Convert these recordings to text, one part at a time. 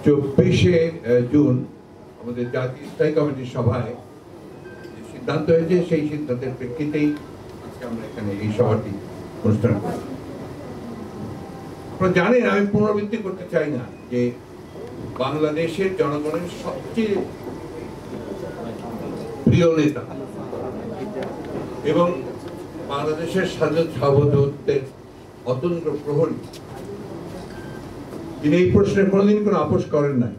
24 June আমাদের জাতীয় স্থায়ী কমিটির সভায় যে সিদ্ধান্ত হয়েছে সেই সিদ্ধান্তের প্রেক্ষিতেই আজকে আমরা এখানে এই সভাটি অনুষ্ঠান করি। আপনারা জানেন, আমি পুনরাবৃত্তি করতে চাই না যে বাংলাদেশের জনগণের সবচেয়ে প্রিয় নেতা এবং বাংলাদেশের সার্বভৌমত্বের অতন্ত্র প্রহরী, তিনি এই প্রশ্নে কোনোদিন কোনো আপোষ করেন নাই।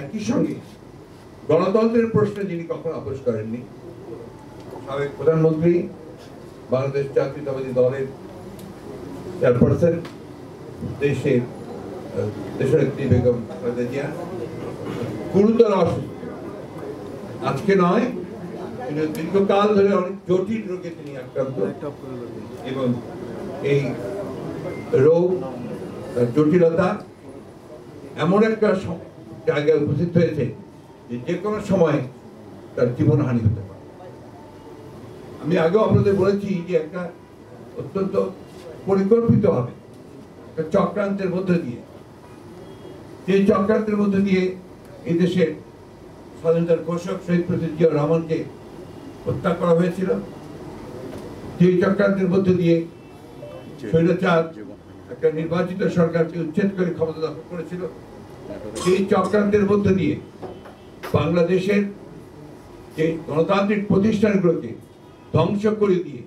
একই সঙ্গে গণতন্ত্রের প্রশ্নে যিনি কখনো আপোষ করেননি, সাবেক প্রধানমন্ত্রী, বাংলাদেশ জাতীয়তাবাদী দলের চেয়ারপারসন, দেশনেত্রী বেগম খালেদা জিয়া গুরুতর অসুস্থ। আজকে নয়, কিন্তু দীর্ঘকাল ধরে অনেক জটিল রোগে তিনি আক্রান্ত এবং এই রোগ জটিলতা এমন একটা জায়গায় উপস্থিত হয়েছে যে কোনো সময় তার জীবনহানি হতে পারে। আমি আগেও আপনাদের বলেছি যে একটা অত্যন্ত পরিকল্পিতভাবে একটা চক্রান্তের মধ্য দিয়ে, যে চক্রান্তের মধ্য দিয়ে এই দেশের স্বাধীনতার ঘোষক শহীদ প্রেসিডেন্ট জিয়াউর রহমানকে হত্যা করা হয়েছিল, যে চক্রান্তের মধ্য দিয়ে স্বৈরাচার একটা নির্বাচিত সরকারকে উচ্ছেদ করে ক্ষমতা দখল করেছিল, সেই চক্রান্তের মধ্য দিয়ে বাংলাদেশের যে গণতান্ত্রিক প্রতিষ্ঠানগুলোকে ধ্বংস করে দিয়ে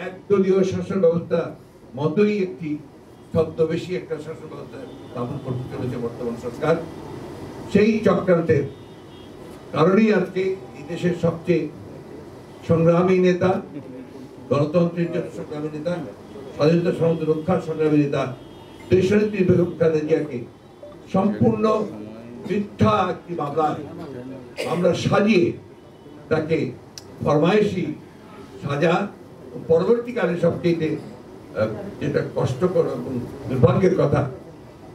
একদলীয় শাসন ব্যবস্থা মতোই একটি ছদ্মবেশী একটা শাসন ব্যবস্থা স্থাপন করতে চলেছে বর্তমান সরকার। সেই চক্রান্তের কারণেই আজকে এই দেশের সবচেয়ে সংগ্রামী নেতা, গণতন্ত্রের জন্য সংগ্রামী নেতা, স্বাধীনতা সমুদ্র রক্ষার সংগ্রামী নেতা দেশনেত্রী বেগম খালেদা জিয়াকে সম্পূর্ণ মিথ্যা একটি মামলা সাজিয়ে তাকে ফরমায়েশি সাজা, পরবর্তীকালে সবচেয়ে যেটা কষ্টকর এবং দুর্ভাগ্যের কথা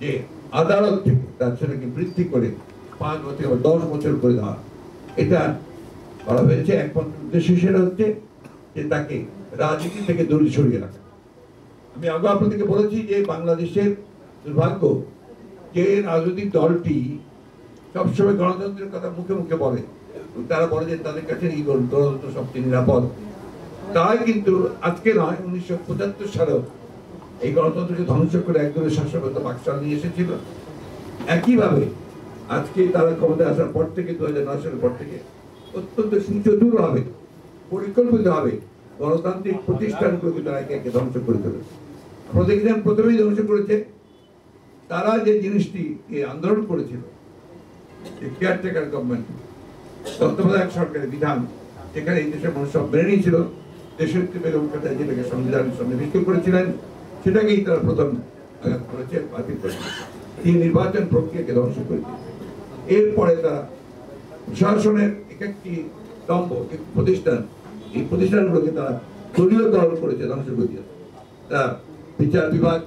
যে আদালত থেকে তার সেটাকে বৃদ্ধি করে 5 বছর বা 10 বছর করে দেওয়া, এটা করা হয়েছে। একমাত্র উদ্দেশ্য সেটা হচ্ছে যে তাকে রাজনীতি থেকে দূরে সরিয়ে রাখা। আমি আগে আপনাদেরকে বলেছি যে বাংলাদেশের দুর্ভাগ্য যে রাজনৈতিক দলটি সবসময় গণতন্ত্রের কথা মুখে মুখে বলে, তারা বলে যে তাদের কাছে এই গণতন্ত্র সবচেয়ে নিরাপদ, তাই কিন্তু আজকে নয়, 1975 সালেও এই গণতন্ত্রকে ধ্বংস করে একদলের শাসক পাকিস্তান নিয়ে এসেছিল। একইভাবে আজকে তারা ক্ষমতায় আসার পর থেকে 2009 সালের পর থেকে অত্যন্ত সুচতুরভাবে পরিকল্পিতভাবে গণতান্ত্রিক প্রতিষ্ঠানগুলোকে তারা একে একে ধ্বংস করে চলেছে। আপনারা দেখলেন প্রথমেই ধ্বংস করেছে তারা যে জিনিসটি আন্দোলন করেছিল, কেয়ারটেকার গভর্নমেন্ট, তত্ত্বাবধায়ক সরকারের বিধান, যেখানে এই দেশের মানুষ সব মেনে নিয়েছিল, দেশনেত্রী বেগম খালেদা জিয়া যেটাকে সংবিধানের সামনে বিক্রি করেছিলেন, সেটাকেই তারা প্রথম আঘাত করেছে, বাতিল করেছে। এই নির্বাচন প্রক্রিয়াকে ধ্বংস করে দিয়েছে। এরপরে তারা প্রশাসনের একটি স্তম্ভ প্রতিষ্ঠান, এই প্রতিষ্ঠানগুলোকে তারা দলীয় দল করেছে, ধ্বংস করে দিয়েছে। তারা বিচার বিভাগ,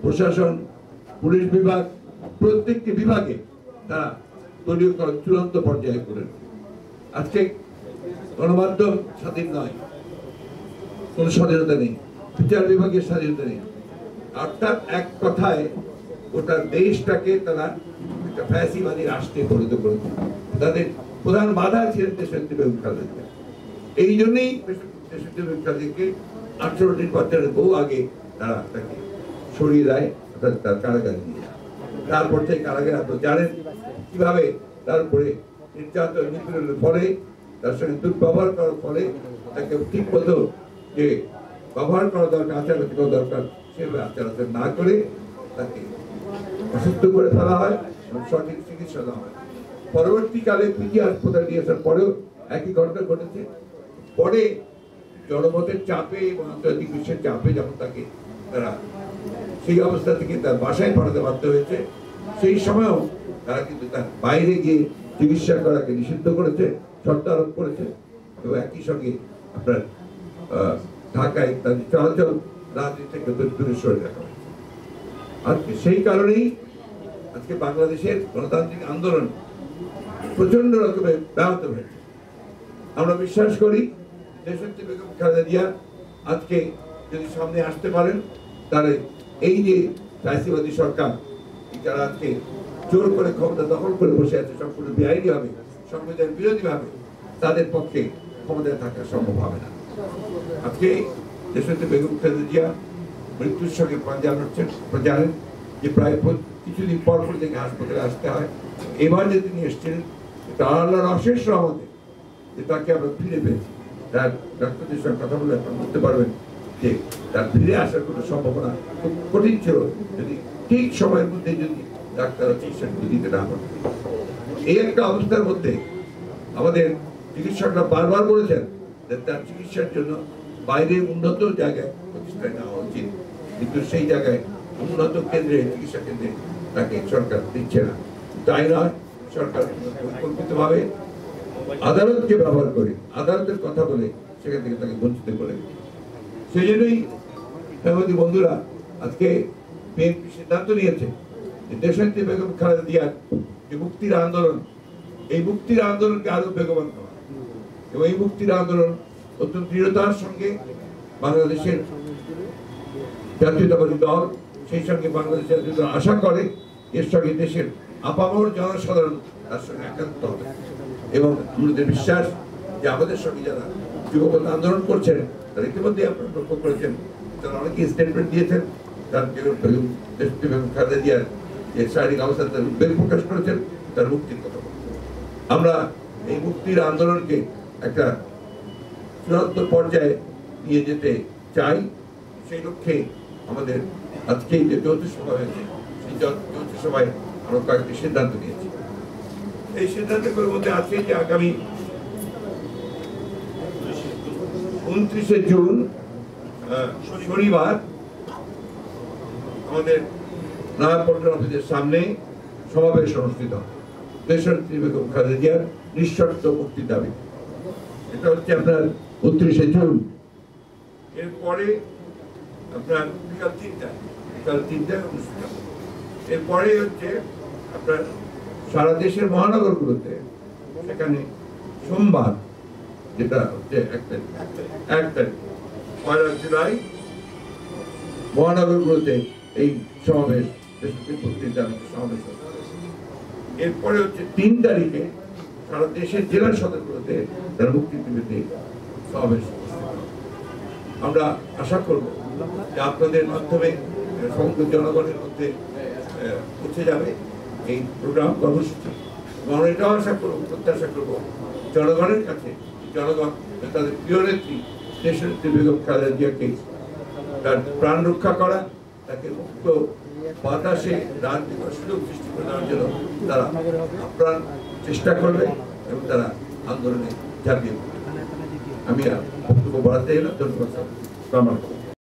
প্রশাসন, পুলিশ বিভাগ, প্রত্যেকটি বিভাগে তারা দলীয় চূড়ান্ত পর্যায়ে করে। আজকে গণমাধ্যম স্বাধীন নয়, কোন স্বাধীনতা নেই, বিচার বিভাগের স্বাধীনতা নেই, অর্থাৎ এক কথায় গোটা দেশটাকে তারা একটা ফ্যাসিবাদী রাষ্ট্রে পরিণত করেছে। তাদের প্রধান বাধা ছিলেন দেশনেত্রী বেগম খালেদা জিয়া। এই জন্যই দেশনেত্রী বেগম খালেদা জিয়াকে 18 নির্বাচনের বহু আগে তারা তাকে সরিয়ে দেয়, অর্থাৎ তার কারাগারে নিয়ে যায়। তারপর থেকে কারাগারে আপনারা জানেন কিভাবে তারপরে নির্যাতন নিপীড়নের ফলে, তার সঙ্গে দুর্ব্যবহার করার ফলে তাকে ঠিক মতো যে ব্যবহার করা দরকার, আচার আচরণ দরকার, সেভাবে আচার আচরণ না করে তাকে অসুস্থ করে ফেলা হয় এবং সঠিক চিকিৎসা দেওয়া হয়। পরবর্তীকালে পিজি হাসপাতালে নিয়ে আসার পরেও একই ঘটনা ঘটেছে। পরে জনমতের চাপে এবং আন্তর্জাতিক বিশ্বের চাপে যখন তাকে তারা সেই অবস্থা থেকে তার বাসায় পাঠাতে বাধ্য হয়েছে, সেই সময়ও তারা কিন্তু তার বাইরে গিয়ে চিকিৎসা করাকে নিষিদ্ধ করেছে, শর্ত আরোপ করেছে এবং একই সঙ্গে আপনার ঢাকায় তাদের চলাচল রাজনীতি থেকে দূরে সরে রাখা হয়েছে। আজকে সেই কারণেই আজকে বাংলাদেশের গণতান্ত্রিক আন্দোলন প্রচন্ড রকমের ব্যাহত হয়েছে। আমরা বিশ্বাস করি দেশনেত্রী বেগম খালেদা জিয়া আজকে যদি সামনে আসতে পারেন, তাহলে এই যে ফ্যাসিবাদী সরকার যারা আজকে জোর করে ক্ষমতা দখল করে বসে আছে সম্পূর্ণ বেআইনি হবে, সংবিধান বিরোধী ভাবে, তাদের পক্ষে ক্ষমতায় থাকা সম্ভব হবে না। আজকে দেশনেত্রী বেগম খালেদা জিয়া মৃত্যুর সঙ্গে পাঞ্জা লড়ছেন, জানেন যে প্রায় কিছুদিন পর পর থেকে হাসপাতালে আসতে হয়। এবার যে তিনি এসেছিলেন এটা আল্লাহর অশেষ রহমতে যে তাকে আমরা ফিরে পেয়েছি। তার ডাক্তারদের সঙ্গে কথা বলে আপনারা বলতে পারবেন যে তার ফিরে আসার কোনো সম্ভাবনা খুব কঠিন ছিল যদি ঠিক সময়ের মধ্যে যদি ডাক্তাররা চিকিৎসাগুলো দিতে না পারে। এই একটা অবস্থার মধ্যে আমাদের চিকিৎসকরা বারবার বলেছেন যে তার চিকিৎসার জন্য বাইরে উন্নত জায়গায় প্রতিষ্ঠান নেওয়া উচিত, কিন্তু সেই জায়গায় উন্নত কেন্দ্রে চিকিৎসা কেন্দ্রে তাকে সরকার দিচ্ছে না। তাই নয়, সরকার পরিকল্পিতভাবে আদালতকে ব্যবহার করে আদালতের কথা বলে সেখান থেকে তাকে বঞ্চিত করে। সেই জন্যই বন্ধুরা আজকে বিএনপি সিদ্ধান্ত নিয়েছে যে দেশনেত্রী বেগম খালেদা জিয়ার যে মুক্তির আন্দোলন, এই মুক্তির আন্দোলনকে আরো বেগবান করা এবং এই মুক্তির আন্দোলন অত্যন্ত দৃঢ়তার সঙ্গে বাংলাদেশের জাতীয়তাবাদী দল, সেই সঙ্গে বাংলাদেশের আশা করে এর সঙ্গে দেশের আপামর জনসাধারণ তার সঙ্গে একাত্ম হবে। এবং আমাদের বিশ্বাস যে আমাদের সঙ্গে যারা যুবপথ আন্দোলন করছেন তারা ইতিমধ্যে আপনারা লক্ষ্য করেছেন, তারা অনেকে স্টেটমেন্ট দিয়েছেন, তার দেশনেত্রী বেগম খালেদা জিয়ার যে শারীরিক অবস্থা তার উদ্বেগ প্রকাশ করেছেন, তার মুক্তির কথা বলছেন। আমরা এই মুক্তির আন্দোলনকে একটা চূড়ান্ত পর্যায়ে নিয়ে যেতে চাই। সেই লক্ষ্যে আমাদের আজকে যে যৌথ সভা হয়েছে, সেই যৌথ সভায় আমরা কয়েকটি সিদ্ধান্ত নিয়েছি। এই সিদ্ধান্তগুলোর মধ্যে আছে যে আগামী 29শে জুন শনিবার আমাদের নয়াপল্টন অফিসের সামনে সমাবেশ অনুষ্ঠিত হবে দেশনেত্রী বেগম খালেদা জিয়ার নিঃশর্ত মুক্তির দাবি। এটা হচ্ছে আপনার 29শে জুন। এরপরে আপনার বিকাল 3টায় অনুষ্ঠিত হবে। এরপরে হচ্ছে আপনার সারা দেশের মহানগরগুলোতে সেখানে সোমবার, যেটা হচ্ছে 1 তারিখ 1 জুলাই, মহানগরগুলোতে এই সমাবেশ দেশনেত্রী মুক্তির দাবিতে সমাবেশ হবে। এরপরে হচ্ছে 3 তারিখে সারা দেশের জেলা সদরগুলোতে তারা মুক্তির দাবিতে সমাবেশ। আমরা আশা করব যে আপনাদের মাধ্যমে সমগ্র জনগণের মধ্যে পৌঁছে যাবে এই প্রোগ্রাম কর্মসূচি। এবং এটাও আশা করব, প্রত্যাশা করব জনগণের কাছে, জনগণ তাদের প্রিয় নেত্রী দেশনেত্রী বেগম খালেদা জিয়াকে তার প্রাণ রক্ষা করা, তাকে মুক্ত বাতাসে রাজনীতির সুযোগ সৃষ্টি করে দেওয়ার জন্য তারা আপ্রাণ চেষ্টা করবে এবং তারা আন্দোলনে ঝাঁপিয়ে পড়বে। আমি বক্তব্য বাড়াতে এলাম। ধন্যবাদ।